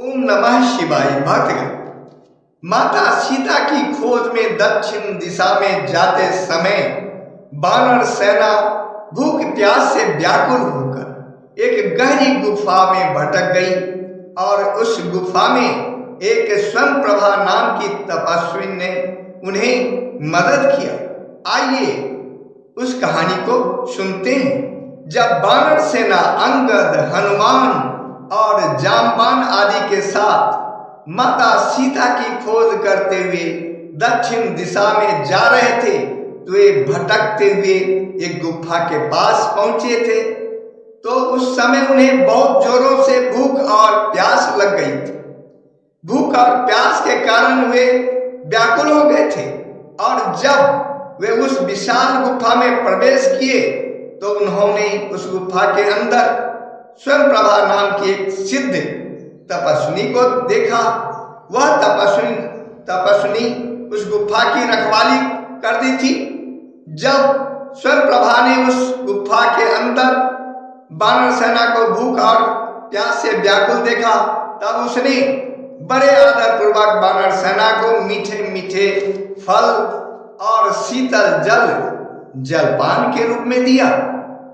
ओम नमः शिवाय। भक्तगण, माता सीता की खोज में दक्षिण दिशा में जाते समय वानर सेना भूख प्यास से व्याकुल होकर एक गहरी गुफा में भटक गई और उस गुफा में एक स्वयं प्रभा नाम की तपस्वी ने उन्हें मदद किया। आइए उस कहानी को सुनते हैं। जब वानर सेना अंगद, हनुमान और जामवान आदि के साथ माता सीता की खोज करते हुए दक्षिण दिशा में जा रहे थे तो वे भटकते हुए एक गुफा के पास पहुंचे थे। तो उस समय उन्हें बहुत जोरों से भूख और प्यास लग गई थी। भूख और प्यास के कारण वे व्याकुल हो गए थे और जब वे उस विशाल गुफा में प्रवेश किए तो उन्होंने उस गुफा के अंदर स्वयं प्रभा नाम की एक सिद्ध तपस्विनी को देखा। वह तपस्विनी उस गुफा की रखवाली करती थी। जब स्वयं प्रभा ने उस गुफा के अंदर वानर सेना को भूख और प्यास से व्याकुल देखा तब उसने बड़े आदर पूर्वक वानर सेना को मीठे मीठे फल और शीतल जलपान के रूप में दिया,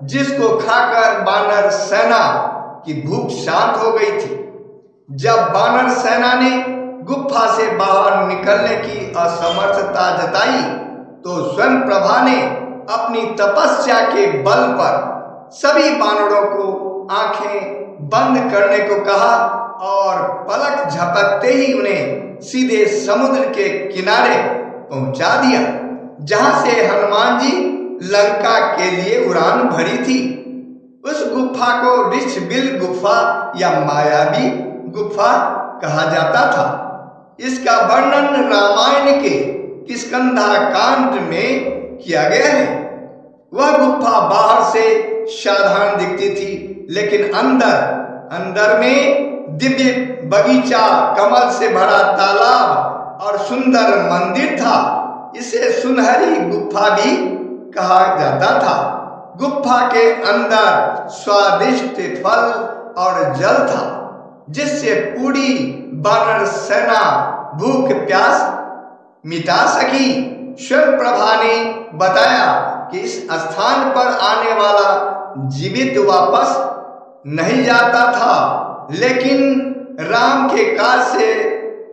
जिसको खाकर वानर सेना की भूख शांत हो गई थी। जब वानर सेना ने गुफा से बाहर निकलने की असमर्थता जताई तो स्वयं प्रभा ने अपनी तपस्या के बल पर सभी वानरों को आंखें बंद करने को कहा और पलक झपकते ही उन्हें सीधे समुद्र के किनारे पहुंचा दिया, जहां से हनुमान जी लंका के लिए उड़ान भरी थी। उस गुफा को ऋषबिल गुफा या मायावी गुफा कहा जाता था। इसका वर्णन रामायण के किष्किंधा कांड में किया गया है। वह गुफा बाहर से साधारण दिखती थी, लेकिन अंदर में दिव्य बगीचा, कमल से भरा तालाब और सुंदर मंदिर था। इसे सुनहरी गुफा भी कहा जाता था। गुफा के अंदर स्वादिष्ट फल और जल था, जिससे पूरी वानर सेना भूख प्यास मिटा सकी। स्वयं प्रभा ने बताया कि इस स्थान पर आने वाला जीवित वापस नहीं जाता था, लेकिन राम के काज से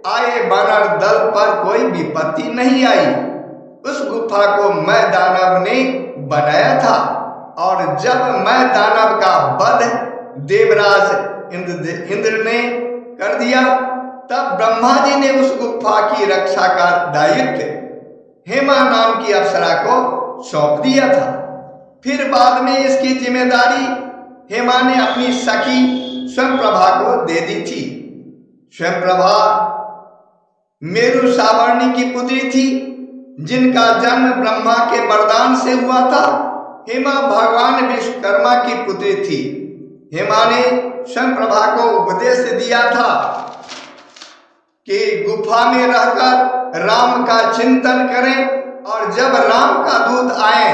आए वानर दल पर कोई विपत्ति नहीं आई। उस गुफा को मैं दानव ने बनाया था और जब मैं दानव का वध देवराज इंद्र ने कर दिया तब ब्रह्मा जी ने उस गुफा की रक्षा का दायित्व हेमा नाम की अप्सरा को सौंप दिया था। फिर बाद में इसकी जिम्मेदारी हेमा ने अपनी सखी स्वयं प्रभा को दे दी थी। स्वयं प्रभा मेरु सावर्णी की पुत्री थी, जिनका जन्म ब्रह्मा के वरदान से हुआ था। हेमा भगवान विश्वकर्मा की पुत्री थी। हेमा ने स्वयं प्रभा को उपदेश दिया था कि गुफा में रहकर राम का चिंतन करें और जब राम का दूत आए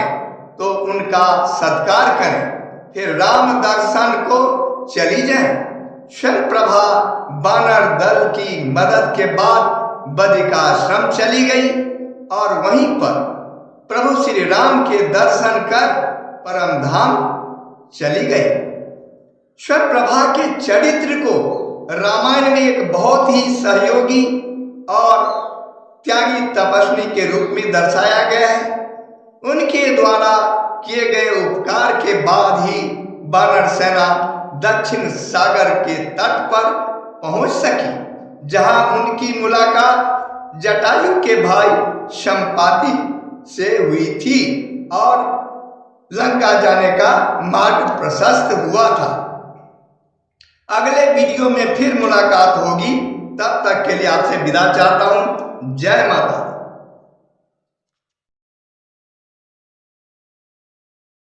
तो उनका सत्कार करें, फिर राम दर्शन को चली जाएं। स्वयं प्रभा वानर दल की मदद के बाद बद्रिकाश्रम चली गई और वहीं पर प्रभु श्री राम के दर्शन कर परम धाम चली गई। स्वयं प्रभा के चरित्र को रामायण में एक बहुत ही सहयोगी और त्यागी तपस्वी के रूप में दर्शाया गया है। उनके द्वारा किए गए उपकार के बाद ही वानर सेना दक्षिण सागर के तट पर पहुंच सकी, जहां उनकी मुलाकात जटायु के भाई संपाति से हुई थी और लंका जाने का मार्ग प्रशस्त हुआ था। अगले वीडियो में फिर मुलाकात होगी। तब तक के लिए आपसे विदा चाहता हूं। जय माता।